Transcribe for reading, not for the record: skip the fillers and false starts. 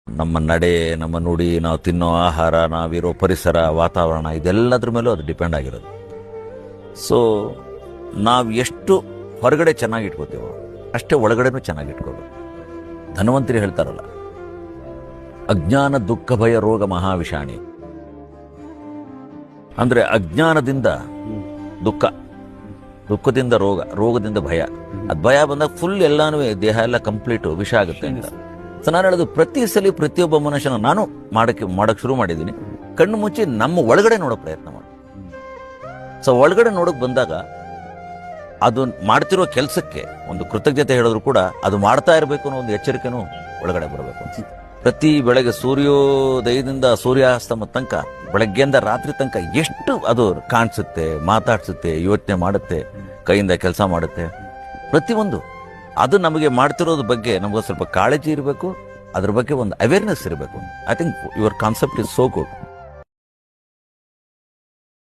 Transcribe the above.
ನಮ್ಮ ನಡೆ, ನಮ್ಮ ನುಡಿ, ನಾವು ತಿನ್ನೋ ಆಹಾರ, ನಾವಿರೋ ಪರಿಸರ, ವಾತಾವರಣ, ಇದೆಲ್ಲದ್ರ ಮೇಲೂ ಅದು ಡಿಪೆಂಡ್ ಆಗಿರೋದು. ಸೊ ನಾವು ಎಷ್ಟು ಹೊರಗಡೆ ಚೆನ್ನಾಗಿ ಇಟ್ಕೋತೀವೋ ಅಷ್ಟೇ ಒಳಗಡೆನೂ ಚೆನ್ನಾಗಿ ಇಟ್ಕೋಬೇಕು. ಧನ್ವಂತರಿ ಹೇಳ್ತಾರಲ್ಲ, ಅಜ್ಞಾನ ದುಃಖ ಭಯ ರೋಗ ಮಹಾವಿಷಾಣಿ. ಅಂದ್ರೆ ಅಜ್ಞಾನದಿಂದ ದುಃಖ, ದುಃಖದಿಂದ ರೋಗ, ರೋಗದಿಂದ ಭಯ. ಅದು ಭಯ ಬಂದಾಗ ಫುಲ್ ಎಲ್ಲಾನು ದೇಹ ಎಲ್ಲ ಕಂಪ್ಲೀಟ್ ವಿಷ ಆಗುತ್ತೆ ಅಂತ. ಸೊ ನಾನು ಹೇಳೋದು, ಪ್ರತಿ ಸಲ ಪ್ರತಿಯೊಬ್ಬ ಮನುಷ್ಯನ ನಾನು ಮಾಡಕ್ಕೆ ಶುರು ಮಾಡಿದ್ದೀನಿ. ಕಣ್ಣು ಮುಚ್ಚಿ ನಮ್ಮ ಒಳಗಡೆ ನೋಡೋ ಪ್ರಯತ್ನ ಮಾಡಿ. ಸೊ ಒಳಗಡೆ ನೋಡಕ್ ಬಂದಾಗ ಅದು ಮಾಡ್ತಿರೋ ಕೆಲಸಕ್ಕೆ ಒಂದು ಕೃತಜ್ಞತೆ ಹೇಳಿದ್ರು ಕೂಡ ಅದು ಮಾಡ್ತಾ ಇರಬೇಕು ಅನ್ನೋ ಒಂದು ಎಚ್ಚರಿಕೆನೂ ಒಳಗಡೆ ಬರಬೇಕು. ಪ್ರತಿ ಬೆಳಗ್ಗೆ ಸೂರ್ಯೋದಯದಿಂದ ಸೂರ್ಯಾಸ್ತಮ ತನಕ, ಬೆಳಗ್ಗೆಯಿಂದ ರಾತ್ರಿ ತನಕ ಎಷ್ಟು ಅದು ಕಾಣಿಸುತ್ತೆ, ಮಾತಾಡ್ಸುತ್ತೆ, ಯೋಚನೆ ಮಾಡುತ್ತೆ, ಕೈಯಿಂದ ಕೆಲಸ ಮಾಡುತ್ತೆ. ಪ್ರತಿಯೊಂದು ಅದು ನಮಗೆ ಮಾಡ್ತಿರೋದ್ರ ಬಗ್ಗೆ ನಮಗೆ ಸ್ವಲ್ಪ ಕಾಳಜಿ ಇರಬೇಕು, ಅದ್ರ ಬಗ್ಗೆ ಒಂದು ಅವೇರ್ನೆಸ್ ಇರಬೇಕು. I think your concept is so good.